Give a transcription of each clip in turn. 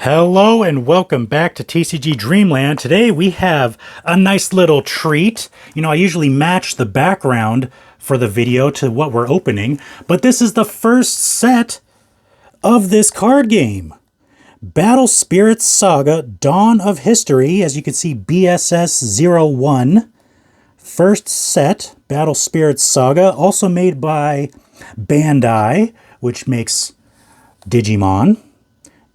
Hello and welcome back to TCG Dreamland. Today we have a nice little treat. You know, I usually match the background for the video to what we're opening, but this is the first set of this card game. Battle Spirits Saga, Dawn of History, as you can see, BSS01. First set, Battle Spirits Saga, also made by Bandai, which makes Digimon.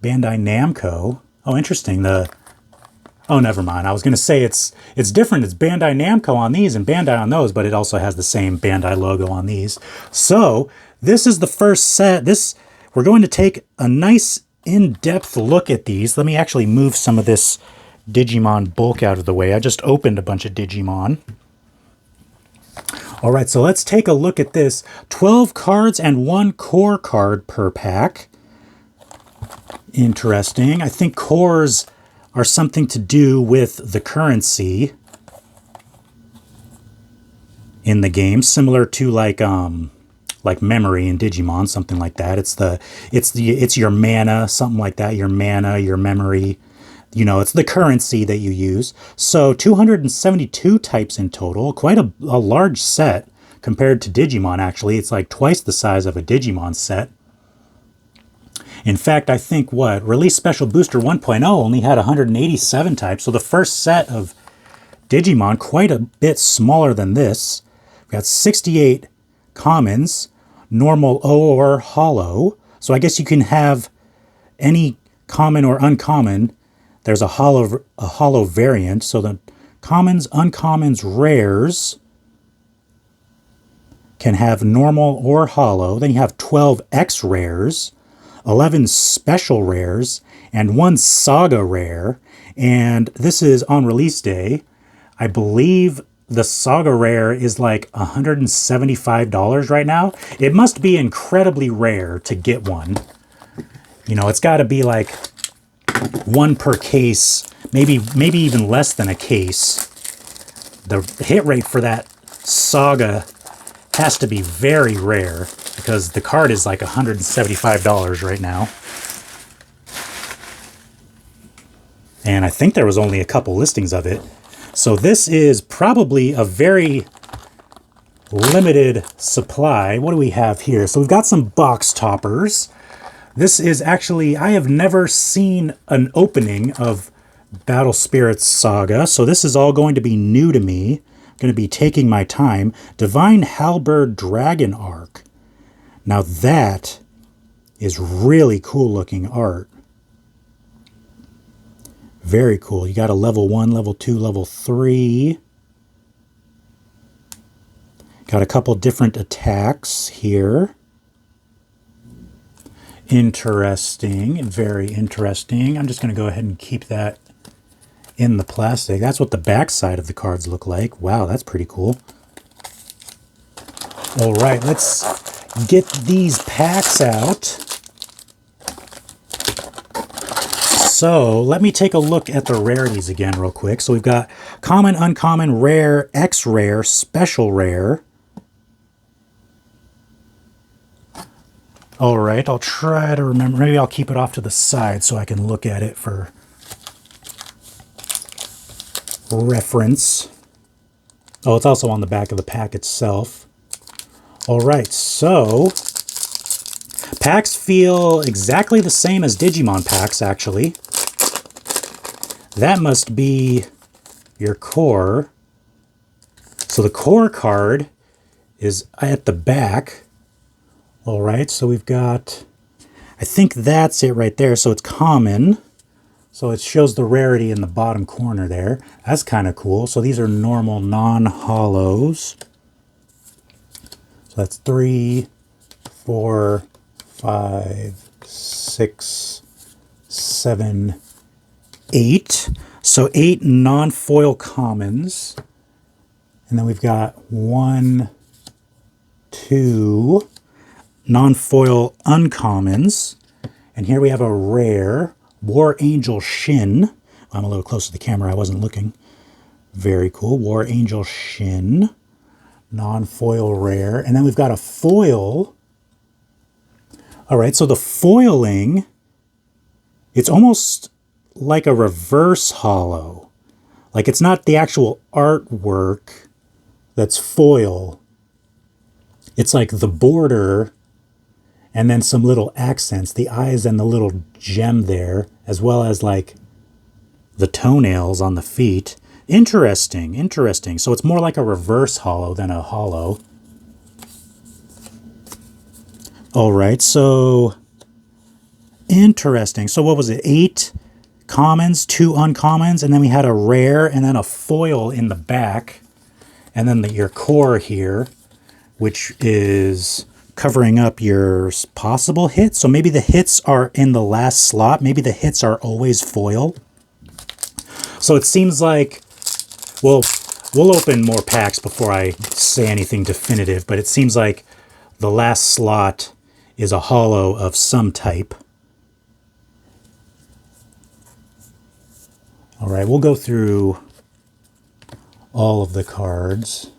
Bandai Namco. Oh, interesting. Oh, never mind. I was going to say it's different. It's Bandai Namco on these and Bandai on those, but it also has the same Bandai logo on these. So this is the first set. We're going to take a nice in-depth look at these. Let me actually move some of this Digimon bulk out of the way. I just opened a bunch of Digimon. All right, so let's take a look at this. 12 cards and 1 core card per pack. Interesting. I think cores are something to do with the currency in the game, similar to like memory in Digimon, something like that. It's your mana, something like that. Your mana, your memory. You know, it's the currency that you use. So 272 types in total, quite a large set compared to Digimon. Actually, it's like twice the size of a Digimon set. In fact, I think Release Special Booster 1.0 only had 187 types. So the first set of Digimon, quite a bit smaller than this. We've got 68 commons, normal or holo. So I guess you can have any common or uncommon. There's a holo variant. So the commons, uncommons, rares can have normal or holo. Then you have 12 X rares. 11 special rares, and 1 saga rare. And this is on release day. I believe the saga rare is like $175 right now. It must be incredibly rare to get one. You know, it's got to be like 1 per case, maybe even less than a case. The hit rate for that saga has to be very rare, because the card is like $175 right now. And I think there was only a couple listings of it. So this is probably a very limited supply. What do we have here? So we've got some box toppers. This is actually, I have never seen an opening of Battle Spirits Saga, so this is all going to be new to me. I'm going to be taking my time. Divine Halberd Dragon Arc. Now that is really cool looking art. Very cool. You got a level 1, level 2, level 3. Got a couple different attacks here. Interesting. Very interesting. I'm just going to go ahead and keep that in the plastic. That's what the back side of the cards look like. Wow, that's pretty cool. All right, let's get these packs out. So let me take a look at the rarities again real quick. So we've got common, uncommon, rare, X rare, special rare. All right, I'll try to remember. Maybe I'll keep it off to the side so I can look at it for reference. Oh, it's also on the back of the pack itself. All right, so packs feel exactly the same as Digimon packs, actually. That must be your core. So the core card is at the back. All right, so we've got, I think that's it right there. So it's common. So it shows the rarity in the bottom corner there. That's kind of cool. So these are normal non-holos. So that's 3, 4, 5, 6, 7, 8. So 8 non-foil commons. And then we've got 1, 2 non-foil uncommons. And here we have a rare, War Angel Shin. I'm a little close to the camera, I wasn't looking. Very cool. War Angel Shin. Non-foil rare. And then we've got a foil. All right, so the foiling It's almost like a reverse holo. Like it's not the actual artwork that's foil. It's like the border and then some little accents, the eyes and the little gem there, as well as like the toenails on the feet. Interesting, interesting. So it's more like a reverse holo than a holo. All right, so interesting. So what was it? 8 commons, 2 uncommons, and then we had a rare and then a foil in the back. And then your core here, which is covering up your possible hits. So maybe the hits are in the last slot. Maybe the hits are always foil. So it seems like, well, we'll open more packs before I say anything definitive, but it seems like the last slot is a holo of some type. All right, we'll go through all of the cards.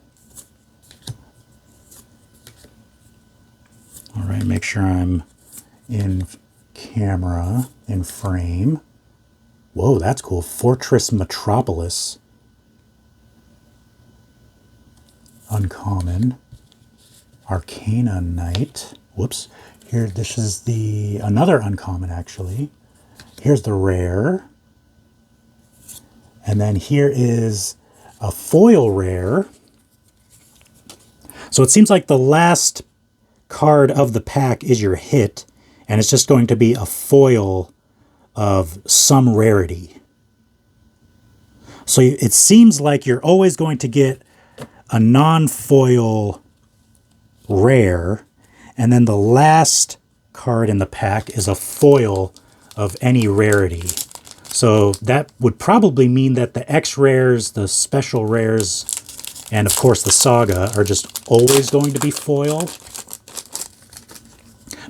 All right, make sure I'm in camera, in frame. Whoa, that's cool. Fortress Metropolis. Uncommon. Arcana Knight. Whoops. Here, this is another uncommon, actually. Here's the rare. And then here is a foil rare. So it seems like the last card of the pack is your hit, and it's just going to be a foil of some rarity. So it seems like you're always going to get a non-foil rare, and then the last card in the pack is a foil of any rarity. So that would probably mean that the X rares, the special rares, and of course the Saga are just always going to be foil.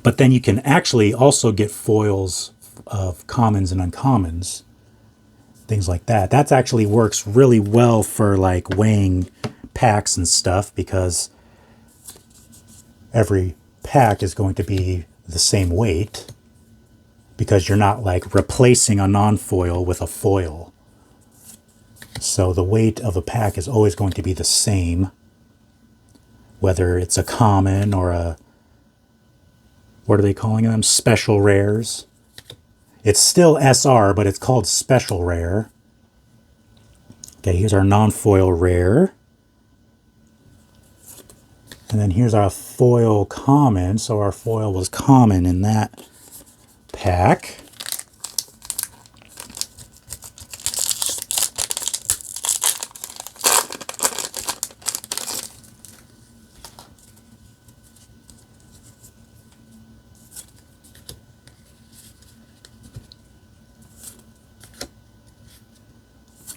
But then you can actually also get foils of commons and uncommons, things like that. That actually works really well for like weighing packs and stuff, because every pack is going to be the same weight, because you're not like replacing a non-foil with a foil. So the weight of a pack is always going to be the same, whether it's a common or a, what are they calling them? Special rares. It's still SR, but it's called special rare. Okay, here's our non-foil rare. And then here's our foil common. So our foil was common in that pack.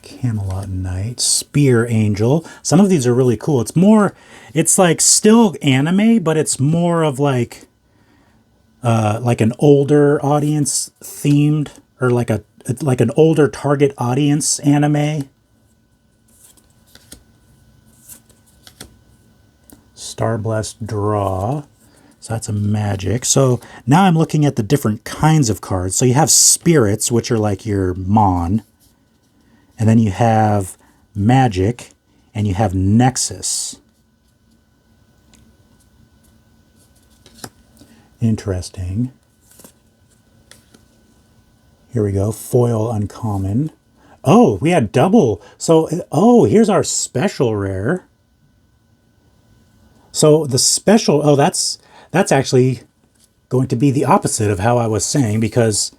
Camelot Knight, Spear Angel. Some of these are really cool. It's like still anime, but it's more of like an older audience themed, or like an older target audience anime. Starblessed Draw. So that's a magic. So now I'm looking at the different kinds of cards. So you have spirits, which are like your Mon. And then you have magic, and you have Nexus. Interesting. Here we go. Foil uncommon. Oh, we had double. So, oh, here's our special rare. So the special, oh, that's actually going to be the opposite of how I was saying, because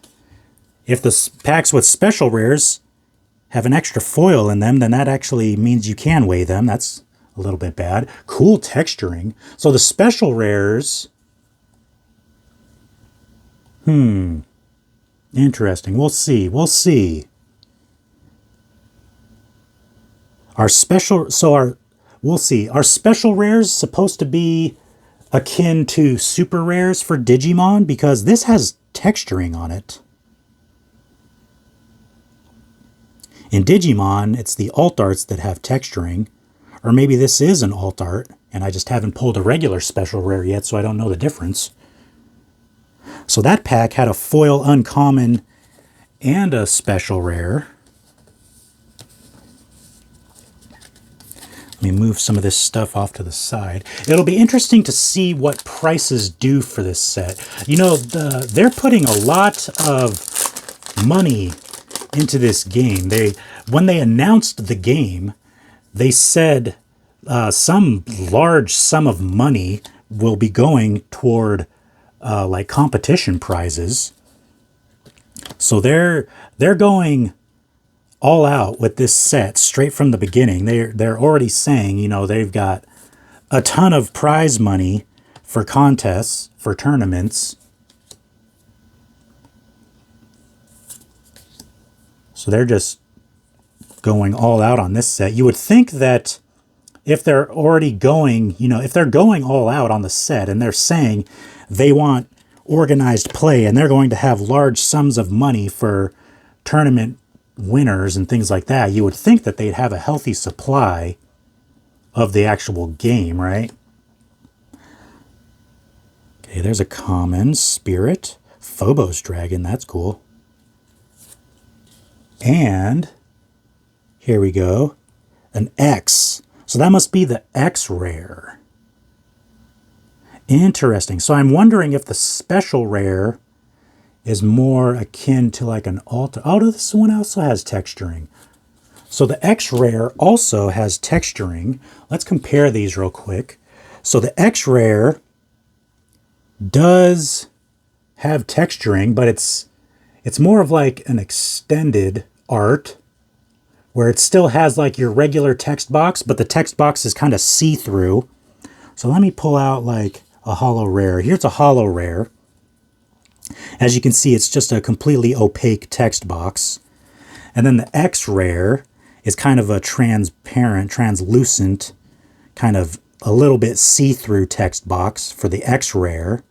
if the packs with special rares have an extra foil in them, then that actually means you can weigh them. That's a little bit bad. Cool texturing. So the special rares, interesting. We'll see. We'll see. We'll see. Are special rares supposed to be akin to super rares for Digimon? Because this has texturing on it. In Digimon, it's the alt arts that have texturing. Or maybe this is an alt art, and I just haven't pulled a regular special rare yet, so I don't know the difference. So that pack had a foil uncommon and a special rare. Let me move some of this stuff off to the side. It'll be interesting to see what prices do for this set. You know, they're putting a lot of money into this game. When they announced the game, they said some large sum of money will be going toward like competition prizes. So they're going all out with this set straight from the beginning. They're already saying, you know, they've got a ton of prize money for contests, for tournaments. So they're just going all out on this set. You would think that if they're already going, you know, if they're going all out on the set and they're saying they want organized play and they're going to have large sums of money for tournament winners and things like that, you would think that they'd have a healthy supply of the actual game, right? Okay, there's a common spirit. Phobos dragon, that's cool. And here we go, an X. So that must be the X rare. Interesting. So I'm wondering if the special rare is more akin to like an altar. Oh, this one also has texturing. So the X rare also has texturing. Let's compare these real quick. So the X rare does have texturing, but it's more of like an extended art where it still has like your regular text box, but the text box is kind of see-through. So let me pull out like a holo rare. Here's a holo rare. As you can see, it's just a completely opaque text box. And then the X rare is kind of a transparent, translucent, kind of a little bit see-through text box for the X rare.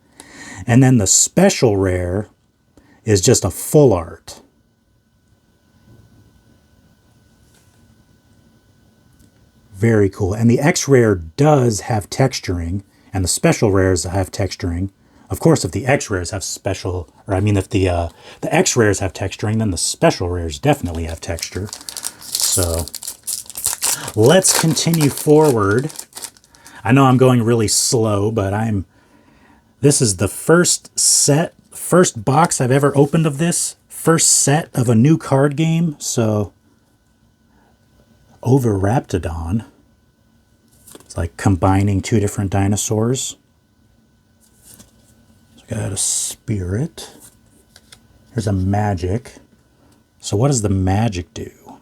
And then the special rare is just a full art. Very cool. And the X rare does have texturing, and the special rares have texturing. Of course, if the X rares have special, or I mean, if the X rares have texturing, then the special rares definitely have texture. So let's continue forward. I know I'm going really slow, but this is the first box I've ever opened of this, first set of a new card game. So Over Raptidon. It's like combining two different dinosaurs. Got a spirit. Here's a magic. So what does the magic do?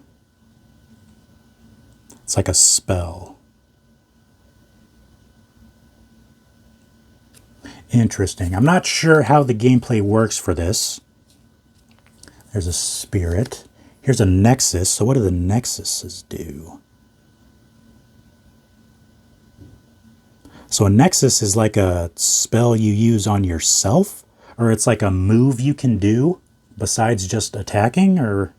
It's like a spell. Interesting. I'm not sure how the gameplay works for this. There's a spirit. Here's a nexus. So what do the nexuses do? So a nexus is like a spell you use on yourself, or it's like a move you can do besides just attacking, or...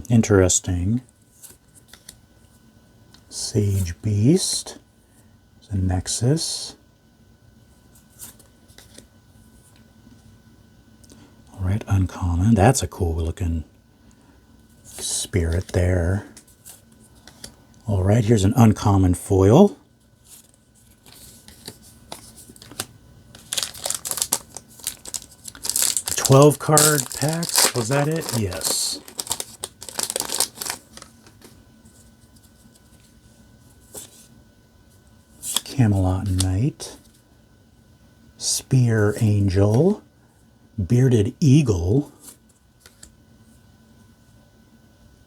interesting. Sage Beast. It's a nexus. All right, uncommon. That's a cool looking spirit there. All right, here's an uncommon foil. The 12 card packs, was that it? Yes. Camelot Knight. Spear Angel. Bearded Eagle.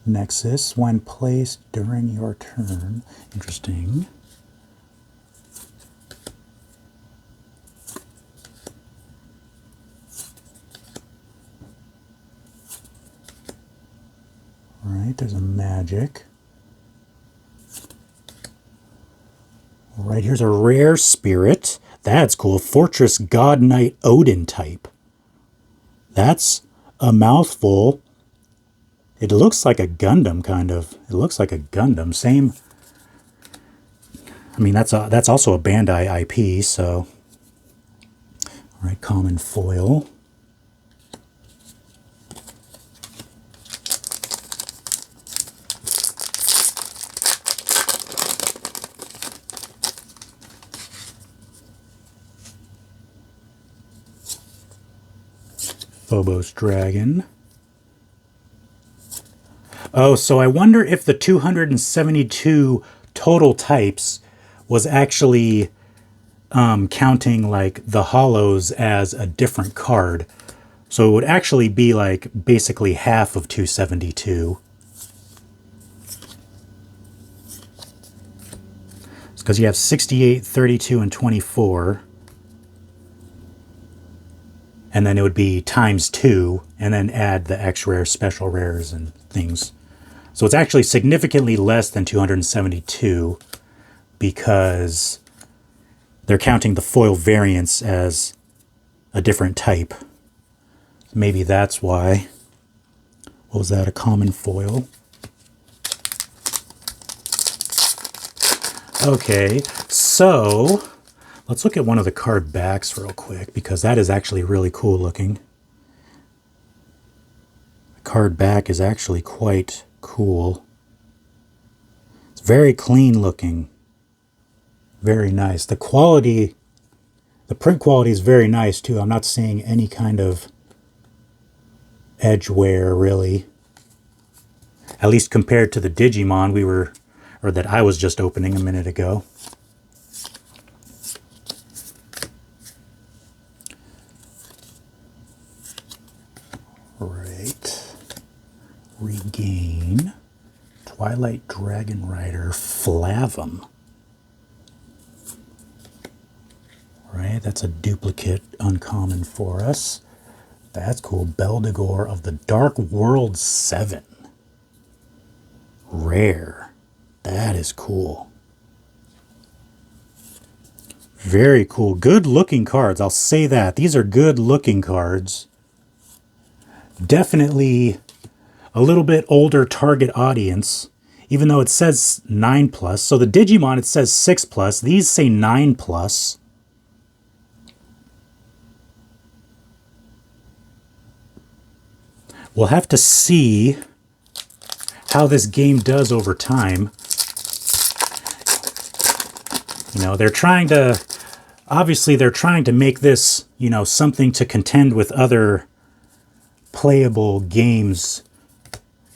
Nexus, when placed during your turn. Interesting. All right, there's a magic. All right, here's a rare spirit. That's cool. Fortress God Knight Odin type. That's a mouthful. It looks like a Gundam, kind of. It looks like a Gundam. Same. I mean, that's also a Bandai IP, so All right, common foil. Phobos Dragon. Oh, so I wonder if the 272 total types was actually counting like the hollows as a different card. So it would actually be like basically half of 272. It's because you have 68, 32, and 24. And then it would be times 2, and then add the X rares, special rares, and things. So it's actually significantly less than 272 because they're counting the foil variants as a different type. Maybe that's why. What was that, a common foil? Okay, so let's look at one of the card backs real quick because that is actually really cool looking. The card back is actually quite cool. It's very clean looking. Very nice. The quality, the print quality is very nice too. I'm not seeing any kind of edge wear really. At least compared to the Digimon that I was just opening a minute ago. Right. Regain. Twilight Dragon Rider Flavum. Right, that's a duplicate uncommon for us. That's cool. Beldegor of the Dark World 7. Rare. That is cool. Very cool. Good looking cards. I'll say that. These are good looking cards. Definitely a little bit older target audience, even though it says 9+. So the Digimon, it says 6+. These say 9+. We'll have to see how this game does over time. You know, they're trying to, obviously they're trying to make this, you know, something to contend with other playable games.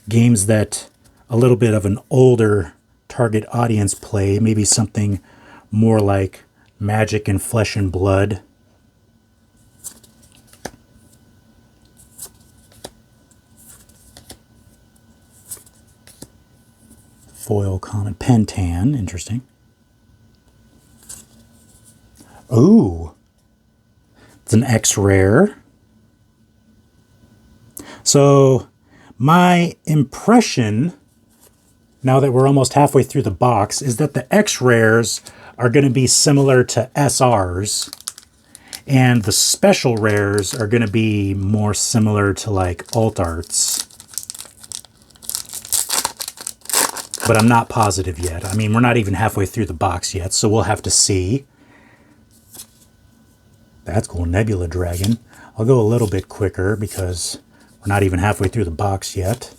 Games that a little bit of an older target audience play. Maybe something more like Magic and Flesh and Blood. Foil common Pentan, interesting. Ooh, it's an X rare. So my impression, now that we're almost halfway through the box, is that the X rares are going to be similar to SRs, and the special rares are going to be more similar to like alt arts. But I'm not positive yet. I mean, we're not even halfway through the box yet, so we'll have to see. That's cool, Nebula Dragon. I'll go a little bit quicker because we're not even halfway through the box yet.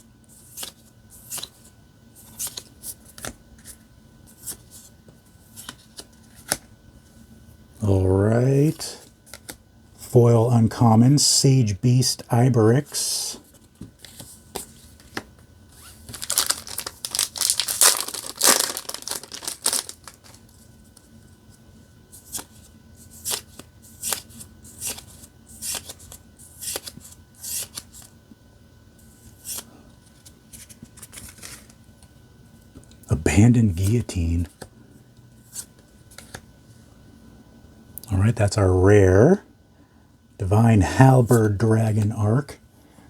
All right. Foil uncommon, Sage Beast Iberix. Abandoned Guillotine. All right, that's our rare. Divine Halberd Dragon Arc.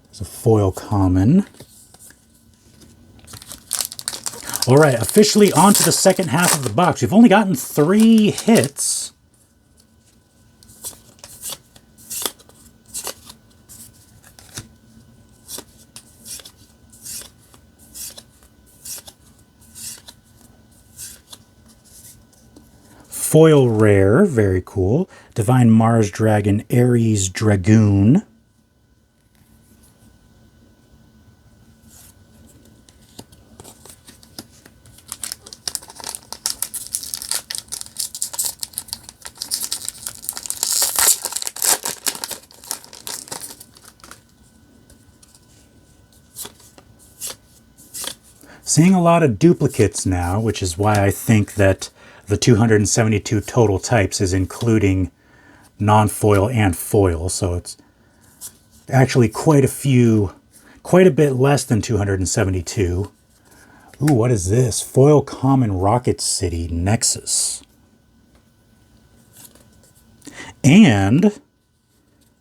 There's a foil common. All right, officially on to the second half of the box. We've only gotten 3 hits. Foil rare, very cool. Divine Mars Dragon, Ares Dragoon. Seeing a lot of duplicates now, which is why I think that the 272 total types is including non-foil and foil. So it's actually quite a bit less than 272. Ooh, what is this? Foil Common Rocket City Nexus. And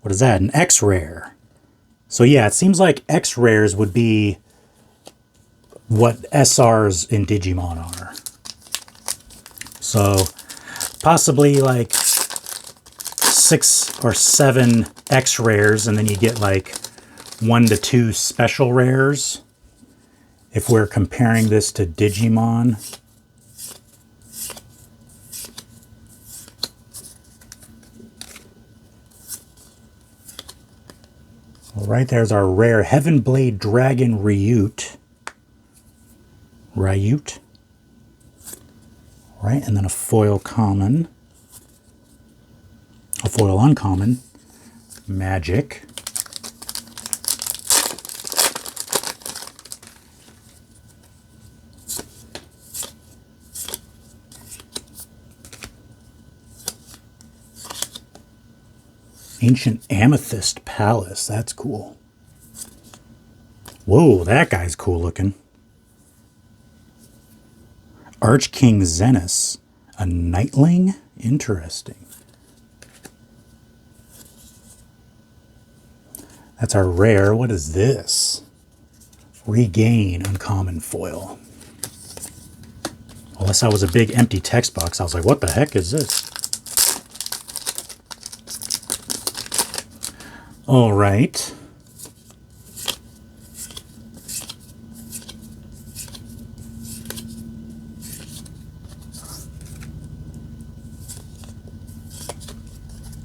what is that? An X-Rare. So yeah, it seems like X-Rares would be what SRs in Digimon are. So possibly like 6 or 7 X-Rares, and then you get like 1 to 2 special rares if we're comparing this to Digimon. All right, there's our rare Heavenblade Dragon Ryute. Right, and then a foil common, a foil uncommon, Magic. Ancient Amethyst Palace, that's cool. Whoa, that guy's cool looking. Archking Zenus, a Nightling? Interesting. That's our rare. What is this? Regain, uncommon foil. Unless that was a big empty text box, I was like, what the heck is this? All right.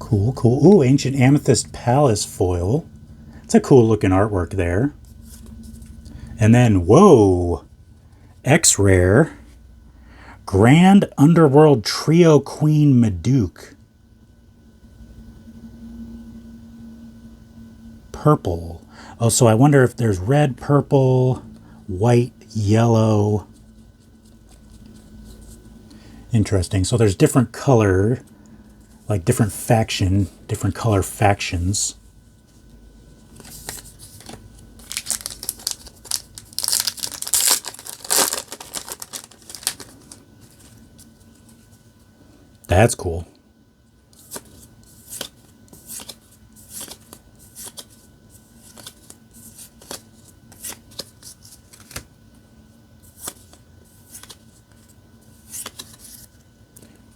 Cool, cool. Ooh, Ancient Amethyst Palace foil. It's a cool looking artwork there. And then, whoa, X-Rare. Grand Underworld Trio Queen Maduke. Purple. Oh, so I wonder if there's red, purple, white, yellow. Interesting. So there's different color, like different color factions. That's cool.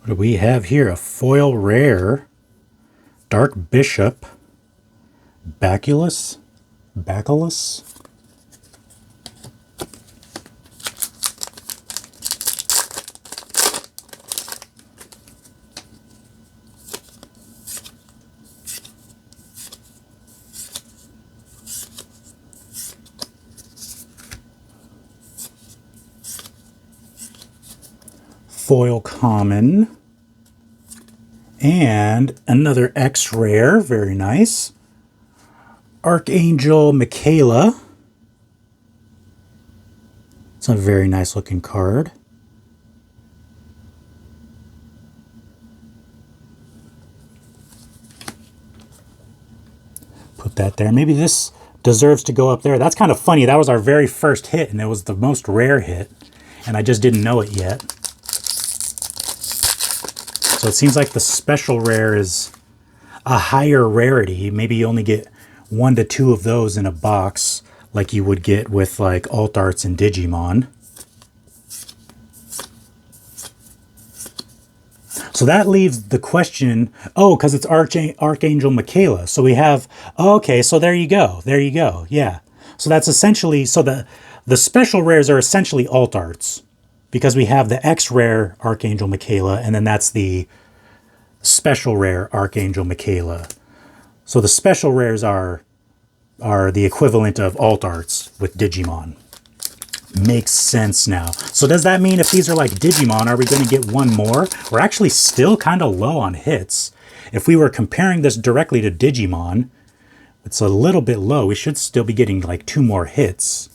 What do we have here? A foil rare. Dark Bishop. Bacillus. Foil common. And another X-Rare, very nice. Archangel Michaela. It's a very nice looking card. Put that there. Maybe this deserves to go up there. That's kind of funny. That was our very first hit, and it was the most rare hit, and I just didn't know it yet. So it seems like the special rare is a higher rarity. Maybe you only get 1 to 2 of those in a box, like you would get with like alt arts and Digimon. So that leaves the question, oh, because it's Archangel Michaela. So we have, oh, okay, so there you go. Yeah. So that's essentially, so the special rares are essentially alt arts. because we have the X rare Archangel Michaela, and then that's the special rare Archangel Michaela. So the special rares are the equivalent of alt arts with Digimon. Makes sense now. So does that mean if these are like Digimon, are we going to get one more? We're actually still kind of low on hits. If we were comparing this directly to Digimon, it's a little bit low. We should still be getting like 2 more hits.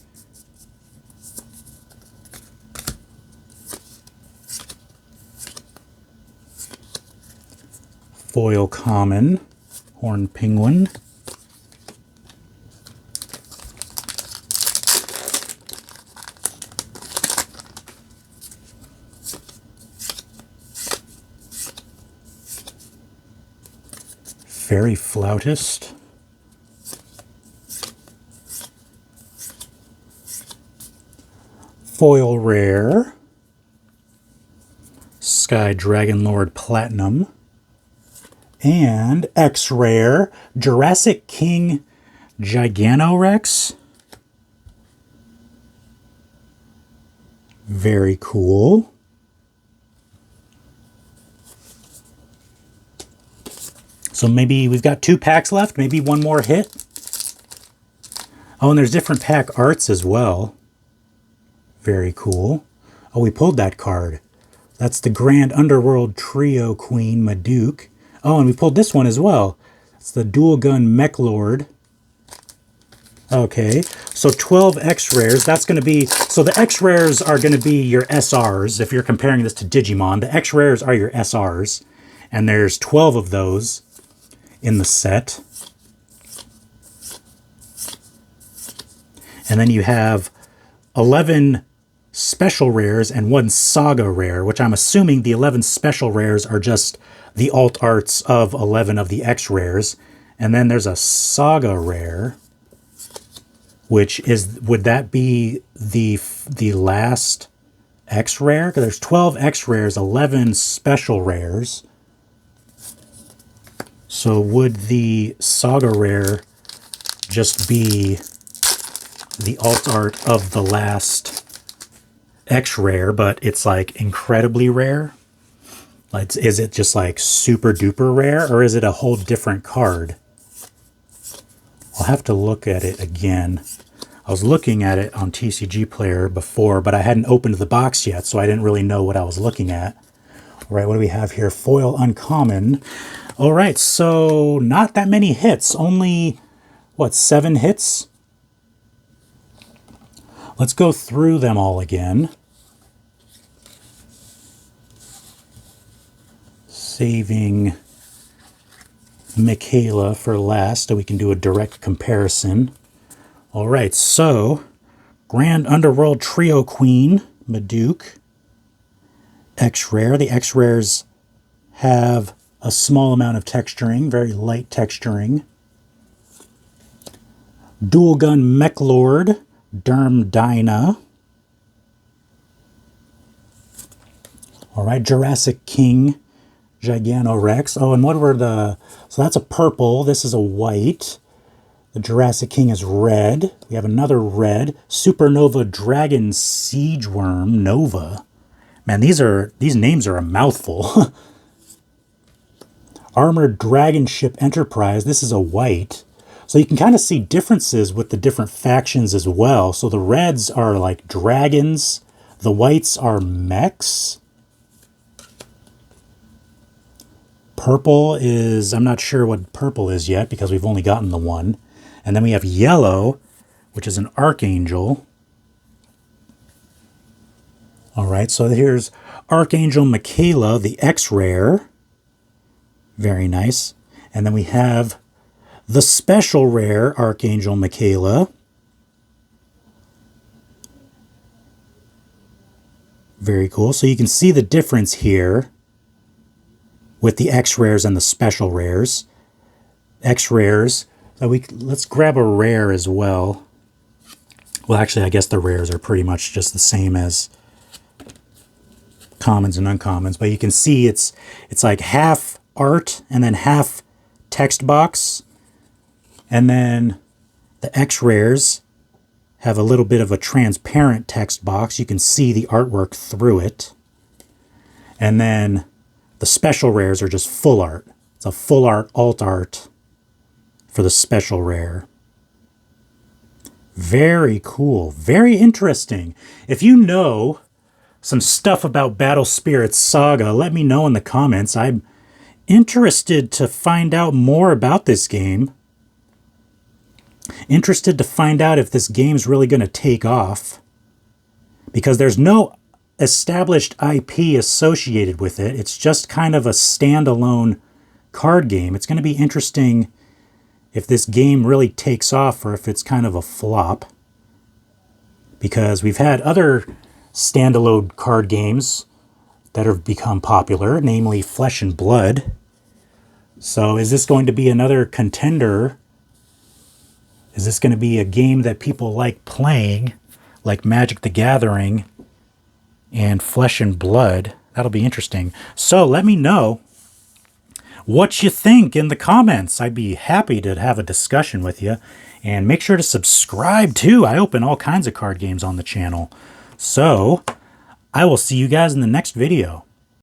Foil common, horned penguin. Fairy Flautist. Foil Rare. Sky Dragon Lord Platinum. And X Rare Jurassic King Giganorex. Very cool. So maybe we've got 2 packs left, maybe 1 more hit. Oh, and there's different pack arts as well. Very cool. Oh, we pulled that card. That's the Grand Underworld Trio Queen Maduke. Oh, and we pulled this one as well. It's the Dual Gun Mech Lord. Okay, so 12 X rares. That's going to be, so the X rares are going to be your SRs. If you're comparing this to Digimon, the X rares are your SRs. And there's 12 of those in the set. And then you have 11 special rares and 1 saga rare, which I'm assuming the 11 special rares are just the alt arts of 11 of the X rares. And then there's a saga rare, which is, would that be the last X rare? Because there's 12 X rares, 11 special rares. So would the saga rare just be the alt art of the last X rare, but it's like incredibly rare? Like, is it just like super duper rare, or is it a whole different card? I'll have to look at it again. I was looking at it on TCG Player before, but I hadn't opened the box yet, so I didn't really know what I was looking at. All right, what do we have here? Foil uncommon. All right, so not that many hits. Only, what, 7 hits? Let's go through them all again. Saving Michaela for last so we can do a direct comparison. All right, so Grand Underworld Trio Queen, Maduke, X-Rare. The X-Rares have a small amount of texturing, very light texturing. Dual Gun Mech Lord, Derm Dyna. All right, Jurassic King, Giganorex. Oh, and what were the... So that's a purple. This is a white. The Jurassic King is red. We have another red. Supernova Dragon Siege Worm, Nova. Man, these names are a mouthful. Armored Dragon Ship Enterprise. This is a white. So you can kind of see differences with the different factions as well. So the reds are like dragons. The whites are mechs. Purple is, I'm not sure what purple is yet because we've only gotten the one. And then we have yellow, which is an Archangel. All right, so here's Archangel Michaela, the X-Rare. Very nice. And then we have the special rare Archangel Michaela. Very cool. So you can see the difference here with the X-Rares and the special rares. X-Rares. So let's grab a rare as well. Well, actually, I guess the rares are pretty much just the same as commons and uncommons. But you can see it's like half art and then half text box. And then the X-Rares have a little bit of a transparent text box. You can see the artwork through it. And then the special rares are just full art. It's a full art, alt art for the special rare. Very cool. Very interesting. If you know some stuff about Battle Spirits Saga, let me know in the comments. I'm interested to find out more about this game. Interested to find out if this game's really going to take off. Because there's no established IP associated with it. It's just kind of a standalone card game. It's going to be interesting if this game really takes off or if it's kind of a flop. Because we've had other standalone card games that have become popular, namely Flesh and Blood. So is this going to be another contender? Is this going to be a game that people like playing, like Magic the Gathering and Flesh and Blood? That'll be interesting. So let me know what you think in the comments. I'd be happy to have a discussion with you. And make sure to subscribe too. I open all kinds of card games on the channel. So I will see you guys in the next video.